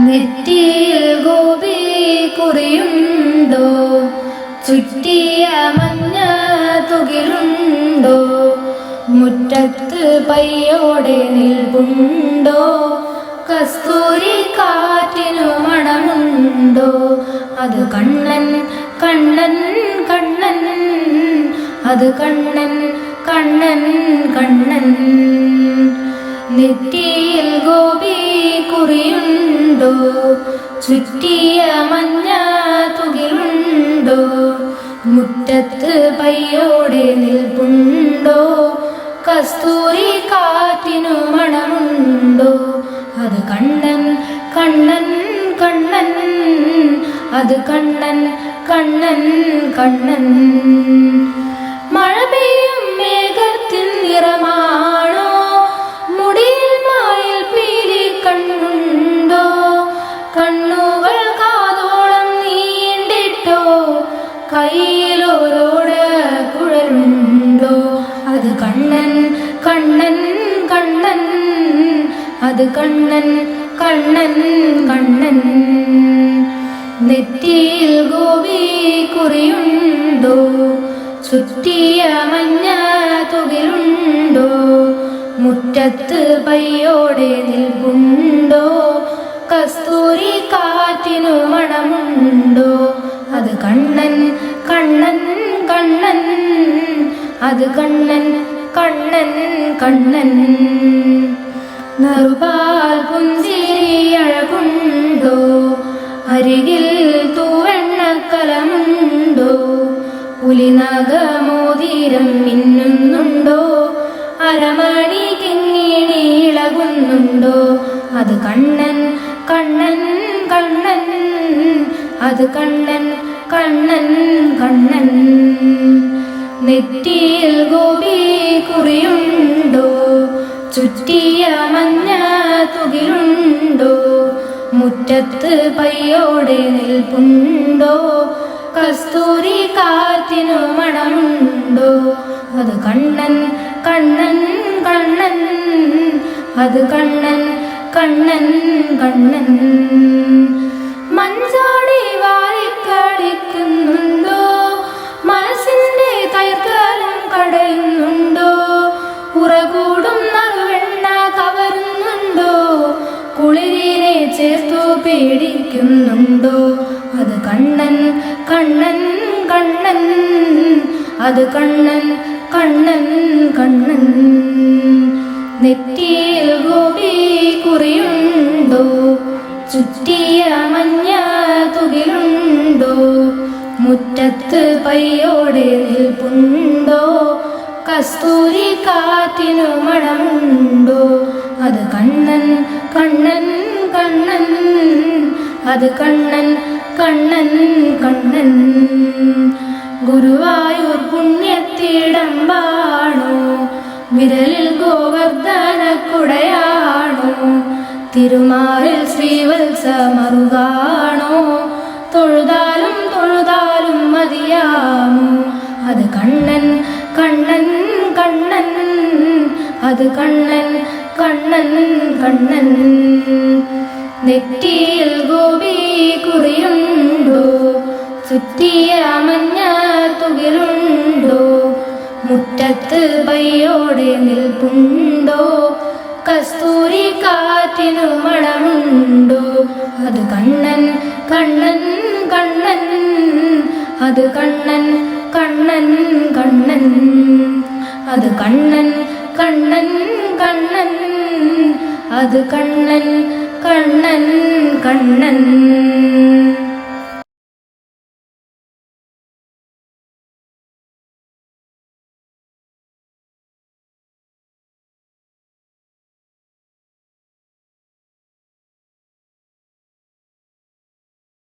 നെറ്റിയിൽ ഗോപി കുറിയുണ്ടോ, ചുറ്റിയ മഞ്ഞ തുകിലുണ്ടോ, മുറ്റത്ത് പയ്യോടെ നിൽപ്പുണ്ടോ, കസ്തൂരി കാറ്റിനു മണമുണ്ടോ, അത് കണ്ണൻ കണ്ണൻ കണ്ണൻ, അത് കണ്ണൻ കണ്ണൻ കണ്ണൻ. നെറ്റിയിൽ ഗോപി കുറിയുണ്ടോ, ചുറ്റിയ മഞ്ഞ തുകിലുണ്ടോ, മുറ്റത്ത് പയ്യോടെ നിൽപ്പുണ്ടോ, കസ്തൂരി കാറ്റിനു മണമുണ്ടോ, അത് കണ്ണൻ കണ്ണൻ കണ്ണൻ, അത് കണ്ണൻ കണ്ണൻ കണ്ണൻ. മഴ പെയ്യും മേഘത്തിൻ നിറമാണോ, മുടിയിൽ മായിൽ പീലി കണ്ണുണ്ടോ, കണ്ണുകൾ കാതോളം നീണ്ടിട്ടോ, കയ്യിലോരോട് കുഴലുണ്ടോ, അത് കണ്ണൻ കണ്ണൻ കണ്ണൻ, അത് കണ്ണൻ കണ്ണൻ കണ്ണൻ. നെറ്റിയിൽ ഗോപി കുറിയുണ്ടോ, ചുറ്റിയ മഞ്ഞ തുകിലുണ്ടോ, മുറ്റത്ത് പയ്യോടെ നിൽപ്പുണ്ടോ, കസ്തൂരി കാറ്റിനു മണമുണ്ടോ, അത് കണ്ണൻ കണ്ണൻ കണ്ണൻ, അത് കണ്ണൻ കണ്ണൻ കണ്ണൻ. നറുപാൽ പുഞ്ചിരി അഴകുണ്ടോ, അരികിൽ തൂവെണ്ണക്കലമുണ്ടോ, പുലിനഖമോതിരം മിന്നുന്നുണ്ടോ, അരമണി കിങ്ങിണി ഇളകുന്നുണ്ടോ, അത് കണ്ണൻ കണ്ണൻ കണ്ണൻ, അത് കണ്ണൻ കണ്ണൻ കണ്ണൻ. നെറ്റിയിൽ ഗോപി കുറിയുണ്ടോ, ചുറ്റിയ മഞ്ഞ തുകിലുണ്ടോ, മുറ്റത്ത് പയ്യോടെ നിൽപ്പുണ്ടോ, കസ്തൂരി കാറ്റിനു മണമുണ്ടോ, അത് കണ്ണൻ കണ്ണൻ കണ്ണൻ, അത് കണ്ണൻ കണ്ണൻ കണ്ണൻ. മഞ്ചാടി വാരിക്കളിക്കുന്നുണ്ടോ, മനസ്സിന്റെ തൈർക്കാലം കടയുന്നുണ്ടോ, ഉറകൂടും നറുവെണ്ണ കവരുന്നുണ്ടോ, കുളിരിനെ ചേർത്തു പേടിക്കുന്നുണ്ടോ, അത് കണ്ണൻ കണ്ണൻ കണ്ണൻ, അത് കണ്ണൻ കണ്ണൻ കണ്ണൻ. നെറ്റിയിൽ ഗോപി കുറിയുണ്ടോ, ചുറ്റിയ മഞ്ഞ തുകിലുണ്ടോ, മുറ്റത്ത് പയ്യോടെ നിൽപ്പുണ്ടോ, കസ്തൂരി കാറ്റിനു മണമുണ്ടോ, അത് കണ്ണൻ കണ്ണൻ കണ്ണൻ, അത് കണ്ണൻ കണ്ണൻ കണ്ണൻ. ഗുരുവായൂർ പുണ്യത്തിടമ്പാണോ, വിരലിൽ ഗോവർദ്ധന കുടയാണോ, തിരുമാറിൽ ശ്രീവത്സമറുകാണോ, തൊഴുതാലും തൊഴുതാലും മതിയാമോ, അത് കണ്ണൻ കണ്ണൻ കണ്ണൻ, അത് കണ്ണൻ കണ്ണൻ കണ്ണൻ. നെറ്റിയിൽ ഗോപി കുറിയുണ്ടോ, ചുറ്റിയ മഞ്ഞ തുകിലുണ്ടോ, മുറ്റത്ത് പയ്യോടെ നിൽപ്പുണ്ടോ, കസ്തൂരി കാറ്റിനു മണമുണ്ടോ, അത് കണ്ണൻ കണ്ണൻ കണ്ണൻ, അത് കണ്ണൻ കണ്ണൻ കണ്ണൻ, അത് കണ്ണൻ കണ്ണൻ കണ്ണൻ, അത് കണ്ണൻ കണ്ണൻ കണ്ണൻ.